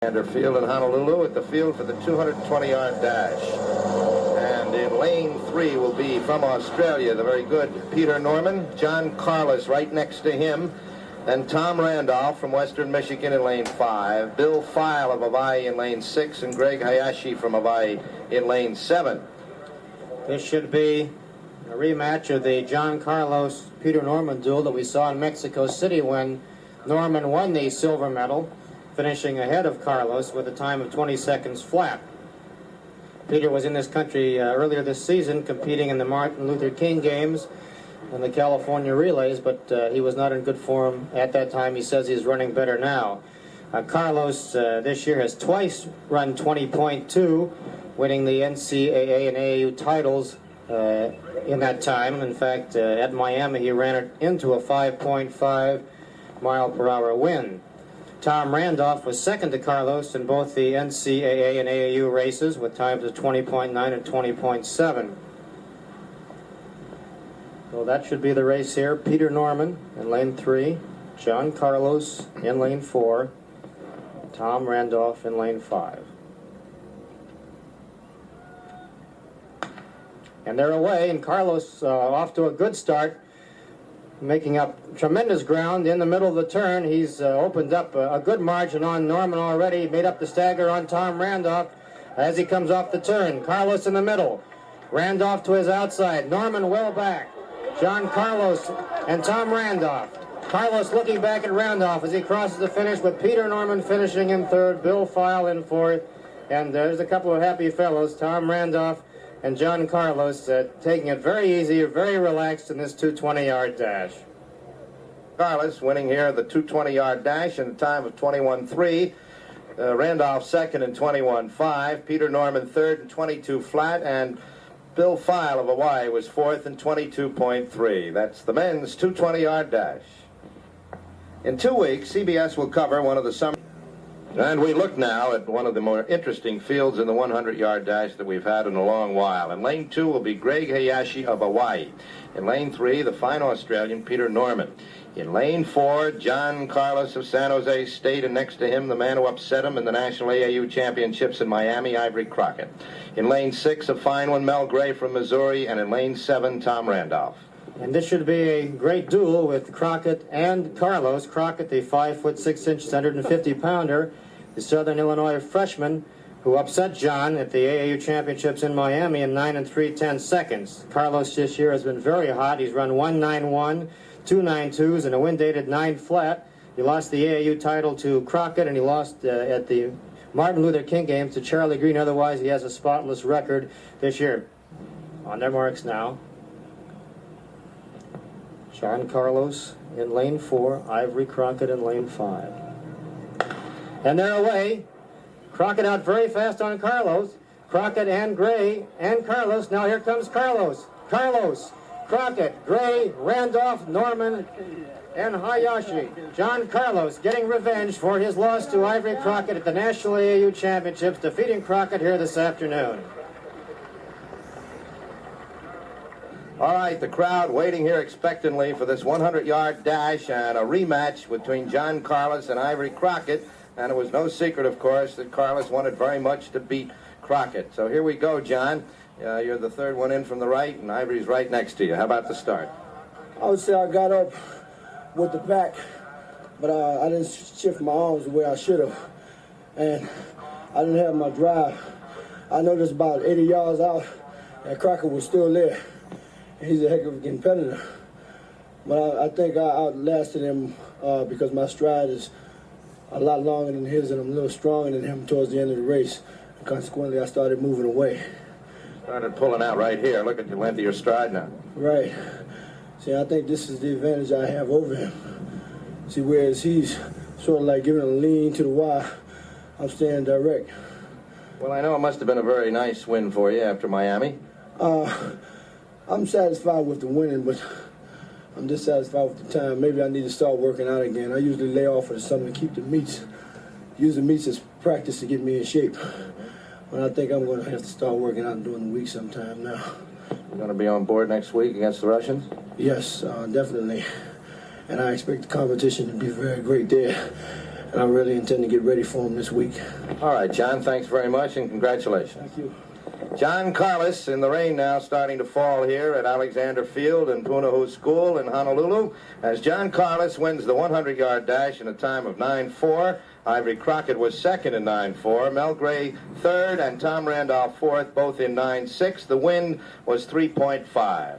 Field in Honolulu at the field for the 220-yard dash. And in lane 3 will be from Australia, the very good Peter Norman, John Carlos right next to him, and Tom Randolph from Western Michigan in lane 5, Bill File of Hawaii in lane 6, and Greg Hayashi from Hawaii in lane 7. This should be a rematch of the John Carlos-Peter Norman duel that we saw in Mexico City when Norman won the silver medal, finishing ahead of Carlos with a time of 20 seconds flat. Peter was in this country earlier this season competing in the Martin Luther King Games and the California Relays, but he was not in good form at that time. He says he's running better now. Carlos this year has twice run 20.2, winning the NCAA and AAU titles in that time. In fact, at Miami he ran it into a 5.5 mile per hour win. Tom Randolph was second to Carlos in both the NCAA and AAU races with times of 20.9 and 20.7. So that should be the race here. Peter Norman in lane 3, John Carlos in lane 4, Tom Randolph in lane 5. And they're away, and Carlos off to a good start, making up tremendous ground in the middle of the turn. He's opened up a good margin on Norman already, made up the stagger on Tom Randolph as he comes off the turn. Carlos in the middle, Randolph to his outside, Norman well back, John Carlos and Tom Randolph. Carlos looking back at Randolph as he crosses the finish, with Peter Norman finishing in third, Bill File in fourth, and there's a couple of happy fellows, Tom Randolph and John Carlos, taking it very easy, very relaxed in this 220-yard dash. Carlos winning here the 220-yard dash in a time of 21.3. Randolph second in 21.5. Peter Norman third in 22 flat, and Bill File of Hawaii was fourth in 22.3. That's the men's 220-yard dash. In 2 weeks, CBS will cover one of the summer. And we look now at one of the more interesting fields in the 100-yard dash that we've had in a long while. In lane 2 will be Greg Hayashi of Hawaii. In lane 3, the fine Australian Peter Norman. In lane 4, John Carlos of San Jose State, and next to him, the man who upset him in the National AAU Championships in Miami, Ivory Crockett. In lane 6, a fine one, Mel Gray from Missouri, and in lane 7, Tom Randolph. And this should be a great duel with Crockett and Carlos. Crockett, the 5'6" 150-pounder, the Southern Illinois freshman who upset John at the AAU Championships in Miami in 9 3/10 seconds. Carlos this year has been very hot. He's run 191, 292s, and a wind-dated 9 flat. He lost the AAU title to Crockett, and he lost at the Martin Luther King Games to Charlie Green. Otherwise, he has a spotless record this year. On their marks now, John Carlos in lane 4, Ivory Crockett in lane 5. And they're away. Crockett out very fast on Carlos. Crockett and Gray and Carlos. Now here comes Carlos. Carlos, Crockett, Gray, Randolph, Norman, and Hayashi. John Carlos getting revenge for his loss to Ivory Crockett at the National AAU Championships, defeating Crockett here this afternoon. All right, the crowd waiting here expectantly for this 100-yard dash and a rematch between John Carlos and Ivory Crockett. And it was no secret, of course, that Carlos wanted very much to beat Crockett. So here we go, John. You're the third one in from the right, and Ivory's right next to you. How about the start? I would say I got up with the back, but I didn't shift my arms the way I should have. And I didn't have my drive. I noticed about 80 yards out, and Crockett was still there. He's a heck of a competitor. But I think I outlasted him because my stride is a lot longer than his, and I'm a little stronger than him towards the end of the race. And consequently, I started moving away. Started pulling out right here. Look at the length of your stride now. Right. See, I think this is the advantage I have over him. See, whereas he's sort of like giving a lean to the wire, I'm staying direct. Well, I know it must have been a very nice win for you after Miami. I'm satisfied with the winning, but I'm dissatisfied with the time. Maybe I need to start working out again. I usually lay off for the summer to keep the meets. Use the meets as practice to get me in shape. But I think I'm going to have to start working out during the week sometime now. You're going to be on board next week against the Russians? Yes, definitely. And I expect the competition to be very great there. and I really intend to get ready for them this week. All right, John, thanks very much, and congratulations. Thank you. John Carlos in the rain now starting to fall here at Alexander Field and Punahou School in Honolulu as John Carlos wins the 100-yard dash in a time of 9:4. Ivory Crockett was second in 9:4. Mel Gray third and Tom Randolph fourth, both in 9:6. The wind was 3.5.